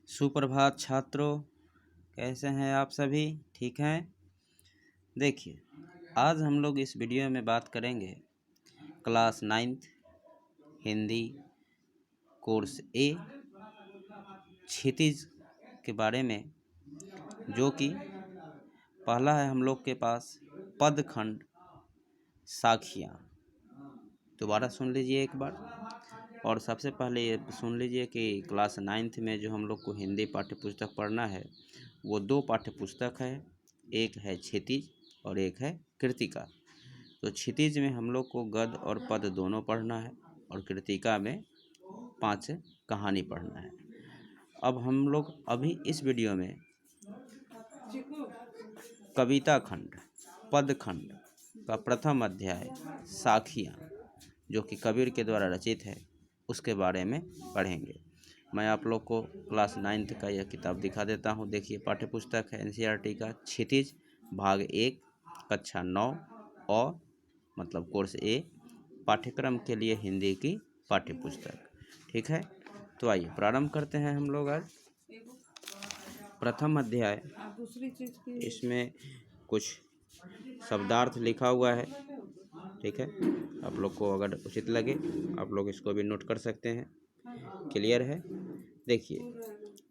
सुप्रभात छात्रों, कैसे हैं आप सभी? ठीक हैं? देखिए, आज हम लोग इस वीडियो में बात करेंगे क्लास 9th हिंदी कोर्स ए क्षितिज के बारे में, जो कि पहला है हम लोग के पास पदखंड साखियाँ। दोबारा सुन लीजिए एक बार। और सबसे पहले ये सुन लीजिए कि क्लास 9th में जो हम लोग को हिंदी पाठ्य पुस्तक पढ़ना है वो दो पाठ्य पुस्तक है। एक है क्षितिज और एक है कृतिका। तो क्षितिज में हम लोग को गद्य और पद दोनों पढ़ना है और कृतिका में 5 कहानी पढ़ना है। अब हम लोग अभी इस वीडियो में कविता खंड पद खंड का प्रथम अध्याय साखियाँ, जो कि कबीर के द्वारा रचित है, उसके बारे में पढ़ेंगे। मैं आप लोग को क्लास 9th का यह किताब दिखा देता हूँ। देखिए, पाठ्य पुस्तक है NCERT का क्षितिज भाग 1 कक्षा 9 और मतलब कोर्स ए पाठ्यक्रम के लिए हिंदी की पाठ्य पुस्तक। ठीक है, तो आइए प्रारंभ करते हैं हम लोग। आज प्रथम अध्याय, इसमें कुछ शब्दार्थ लिखा हुआ है। ठीक है, आप लोग को अगर उचित लगे आप लोग इसको भी नोट कर सकते हैं। क्लियर है? देखिए,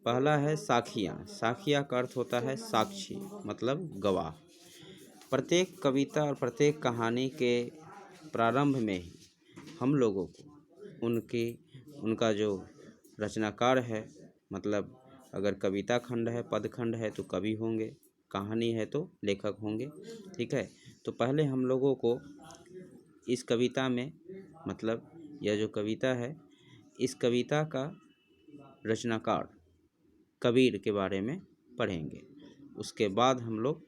पहला है साखियाँ। साखियाँ का अर्थ होता है साक्षी, मतलब गवाह। प्रत्येक कविता और प्रत्येक कहानी के प्रारंभ में ही हम लोगों को उनका जो रचनाकार है, मतलब अगर कविता खंड है, पद खंड है तो कवि होंगे, कहानी है तो लेखक होंगे। ठीक है, तो पहले हम लोगों को इस कविता में, मतलब यह जो कविता है, इस कविता का रचनाकार कबीर के बारे में पढ़ेंगे। उसके बाद हम लोग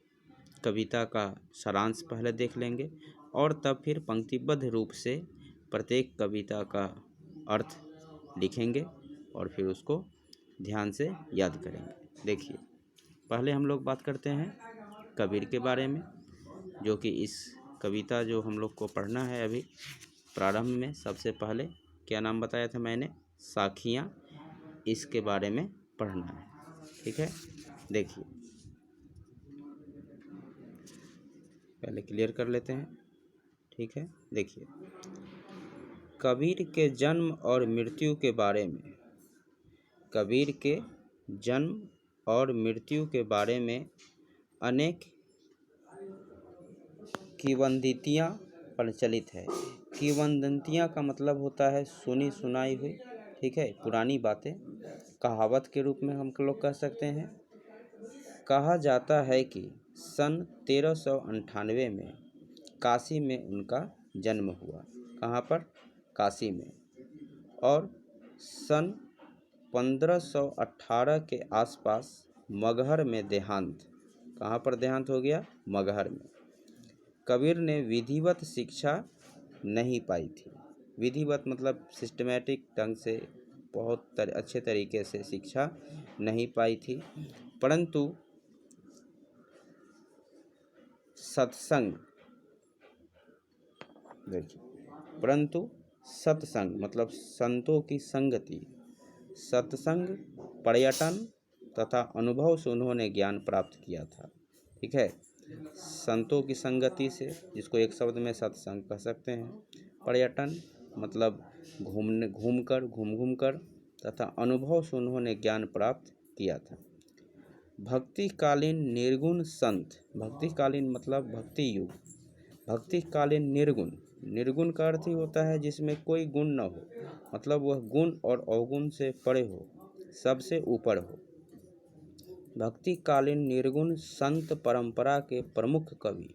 कविता का सारांश पहले देख लेंगे और तब फिर पंक्तिबद्ध रूप से प्रत्येक कविता का अर्थ लिखेंगे और फिर उसको ध्यान से याद करेंगे। देखिए, पहले हम लोग बात करते हैं कबीर के बारे में, जो कि इस कविता जो हम लोग को पढ़ना है अभी प्रारंभ में, सबसे पहले क्या नाम बताया था मैंने? साखियाँ। इसके बारे में पढ़ना है। ठीक है, देखिए पहले क्लियर कर लेते हैं। ठीक है, देखिए, कबीर के जन्म और मृत्यु के बारे में, कबीर के जन्म और मृत्यु के बारे में अनेक किंवदंतियाँ प्रचलित है। किंवदंतियाँ का मतलब होता है सुनी सुनाई हुई। ठीक है, पुरानी बातें, कहावत के रूप में हम लोग कह सकते हैं। कहा जाता है कि सन 1398 में काशी में उनका जन्म हुआ। कहाँ पर? काशी में। और सन 1518 के आसपास मगहर में देहांत। कहाँ पर देहांत हो गया? मगहर में। कबीर ने विधिवत शिक्षा नहीं पाई थी। विधिवत मतलब सिस्टमेटिक ढंग से, बहुत अच्छे तरीके से शिक्षा नहीं पाई थी, परंतु सत्संग, देखिए, परंतु सत्संग मतलब संतों की संगति, सत्संग, पर्यटन तथा अनुभव से उन्होंने ज्ञान प्राप्त किया था। ठीक है, संतों की संगति से, जिसको एक शब्द में सत्संग कह सकते हैं। पर्यटन मतलब घूम घूम कर तथा अनुभव से उन्होंने ज्ञान प्राप्त किया था। भक्तिकालीन निर्गुण संत, भक्तिकालीन मतलब भक्ति युग, भक्तिकालीन निर्गुण, निर्गुण का अर्थ ही होता है जिसमें कोई गुण न हो, मतलब वह गुण और अवगुण से परे हो, सबसे ऊपर हो। भक्तिकालीन निर्गुण संत परंपरा के प्रमुख कवि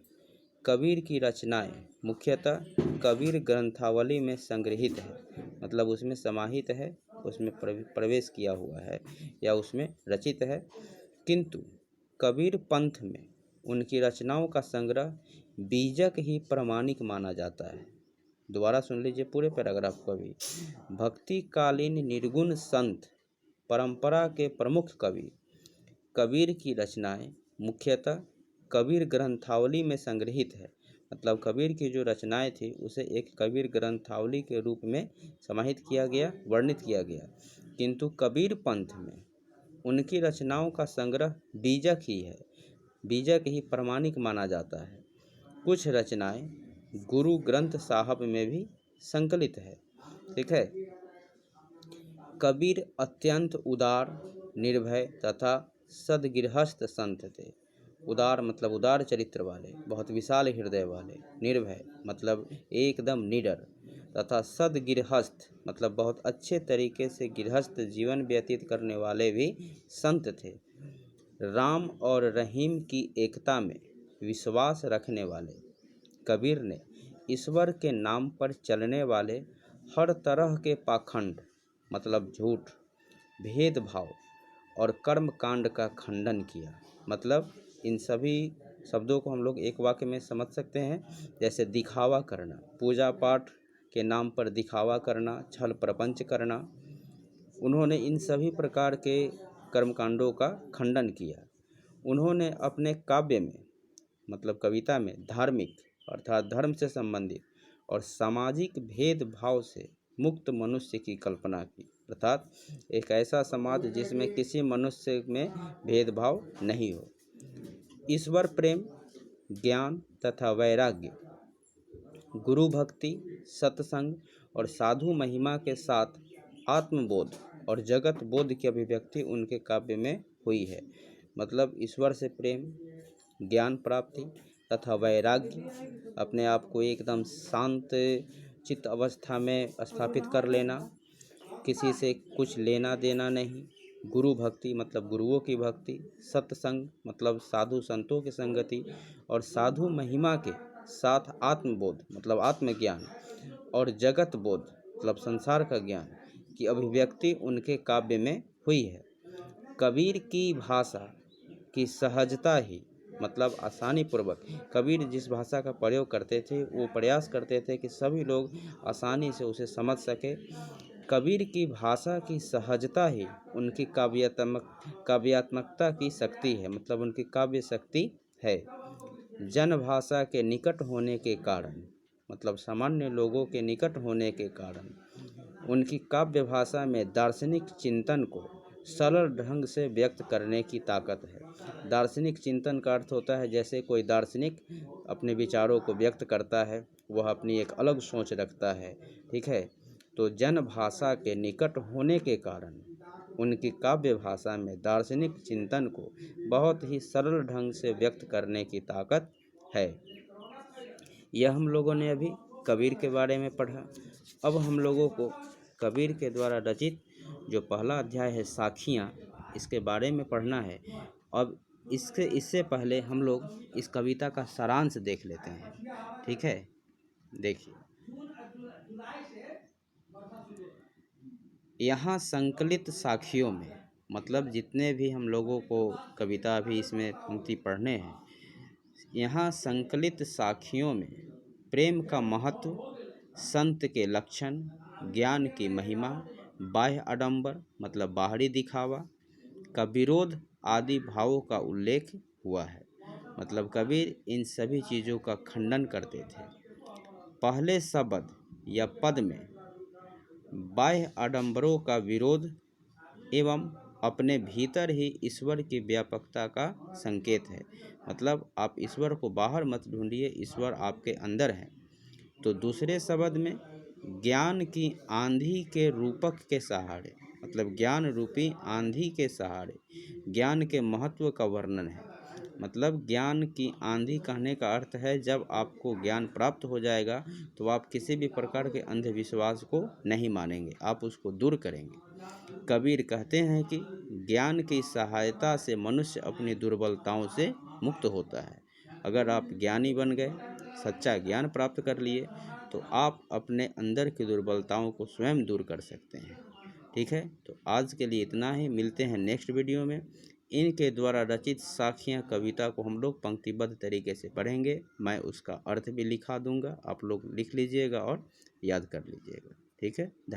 कबीर की रचनाएं मुख्यतः कबीर ग्रंथावली में संग्रहित है, मतलब उसमें समाहित है, उसमें प्रवेश किया हुआ है या उसमें रचित है। किंतु कबीर पंथ में उनकी रचनाओं का संग्रह बीजक ही प्रमाणिक माना जाता है। दोबारा सुन लीजिए पूरे पैराग्राफ को भी। भक्तिकालीन निर्गुण संत परंपरा के प्रमुख कवि कबीर की रचनाएं मुख्यतः कबीर ग्रंथावली में संग्रहित है, मतलब कबीर की जो रचनाएं थी उसे एक कबीर ग्रंथावली के रूप में समाहित किया गया, वर्णित किया गया। किंतु कबीर पंथ में उनकी रचनाओं का संग्रह बीजक ही है, बीजक ही प्रमाणिक माना जाता है। कुछ रचनाएं गुरु ग्रंथ साहब में भी संकलित है। ठीक है। कबीर अत्यंत उदार, निर्भय तथा सद्गृहस्थ संत थे। उदार मतलब उदार चरित्र वाले, बहुत विशाल हृदय वाले। निर्भय मतलब एकदम निडर, तथा सद्गृहस्थ मतलब बहुत अच्छे तरीके से गृहस्थ जीवन व्यतीत करने वाले भी संत थे। राम और रहीम की एकता में विश्वास रखने वाले। कबीर ने ईश्वर के नाम पर चलने वाले हर तरह के पाखंड मतलब झूठ, भेदभाव और कर्म कांड का खंडन किया। मतलब इन सभी शब्दों को हम लोग एक वाक्य में समझ सकते हैं। जैसे दिखावा करना, पूजा पाठ के नाम पर दिखावा करना, छल प्रपंच करना। उन्होंने इन सभी प्रकार के कर्मकांडों का खंडन किया। उन्होंने अपने काव्य में मतलब कविता में धार्मिक अर्थात धर्म से संबंधित और सामाजिक भेदभाव से मुक्त मनुष्य की कल्पना की। अर्थात एक ऐसा समाज जिसमें किसी मनुष्य में भेदभाव नहीं हो। ईश्वर प्रेम, ज्ञान तथा वैराग्य, गुरु भक्ति, सत्संग और साधु महिमा के साथ आत्मबोध और जगत बोध की अभिव्यक्ति उनके काव्य में हुई है। मतलब ईश्वर से प्रेम, ज्ञान प्राप्ति तथा वैराग्य, अपने आप को एकदम शांत चित्त अवस्था में स्थापित कर लेना, किसी से कुछ लेना देना नहीं। गुरु भक्ति मतलब गुरुओं की भक्ति, सत्संग मतलब साधु संतों की संगति और साधु महिमा के साथ आत्मबोध मतलब आत्मज्ञान और जगत बोध मतलब संसार का ज्ञान की अभिव्यक्ति उनके काव्य में हुई है। कबीर की भाषा की सहजता ही मतलब आसानी पूर्वक, कबीर जिस भाषा का प्रयोग करते थे वो प्रयास करते थे कि सभी लोग आसानी से उसे समझ सके। कबीर की भाषा की सहजता ही उनकी काव्यात्मकता की शक्ति है, मतलब उनकी काव्य शक्ति है। जन भाषा के निकट होने के कारण मतलब सामान्य लोगों के निकट होने के कारण उनकी काव्य भाषा में दार्शनिक चिंतन को सरल ढंग से व्यक्त करने की ताकत है। दार्शनिक चिंतन का अर्थ होता है जैसे कोई दार्शनिक अपने विचारों को व्यक्त करता है, वह अपनी एक अलग सोच रखता है। ठीक है। तो जन भाषा के निकट होने के कारण उनकी काव्य भाषा में दार्शनिक चिंतन को बहुत ही सरल ढंग से व्यक्त करने की ताकत है। यह हम लोगों ने अभी कबीर के बारे में पढ़ा। अब हम लोगों को कबीर के द्वारा रचित जो पहला अध्याय है साखियाँ, इसके बारे में पढ़ना है। अब इससे पहले हम लोग इस कविता का सारांश देख लेते हैं। ठीक है, देखिए यहाँ संकलित साखियों में मतलब जितने भी हम लोगों को कविता अभी इसमें पंक्ति पढ़ने हैं, यहाँ संकलित साखियों में प्रेम का महत्व, संत के लक्षण, ज्ञान की महिमा, बाह्य आडंबर मतलब बाहरी दिखावा का विरोध आदि भावों का उल्लेख हुआ है। मतलब कबीर इन सभी चीज़ों का खंडन करते थे। पहले शब्द या पद में बाह्य आडंबरों का विरोध एवं अपने भीतर ही ईश्वर की व्यापकता का संकेत है। मतलब आप ईश्वर को बाहर मत ढूंढिए, ईश्वर आपके अंदर है। तो दूसरे शब्द में ज्ञान की आंधी के रूपक के सहारे मतलब ज्ञान रूपी आंधी के सहारे ज्ञान के महत्व का वर्णन है। मतलब ज्ञान की आंधी कहने का अर्थ है जब आपको ज्ञान प्राप्त हो जाएगा तो आप किसी भी प्रकार के अंधविश्वास को नहीं मानेंगे, आप उसको दूर करेंगे। कबीर कहते हैं कि ज्ञान की सहायता से मनुष्य अपनी दुर्बलताओं से मुक्त होता है। अगर आप ज्ञानी बन गए, सच्चा ज्ञान प्राप्त कर लिए, तो आप अपने अंदर की दुर्बलताओं को स्वयं दूर कर सकते हैं। ठीक है, तो आज के लिए इतना ही। मिलते हैं नेक्स्ट वीडियो में। इनके द्वारा रचित साखियाँ कविता को हम लोग पंक्तिबद्ध तरीके से पढ़ेंगे। मैं उसका अर्थ भी लिखा दूंगा, आप लोग लिख लीजिएगा और याद कर लीजिएगा। ठीक है, धन्यवाद।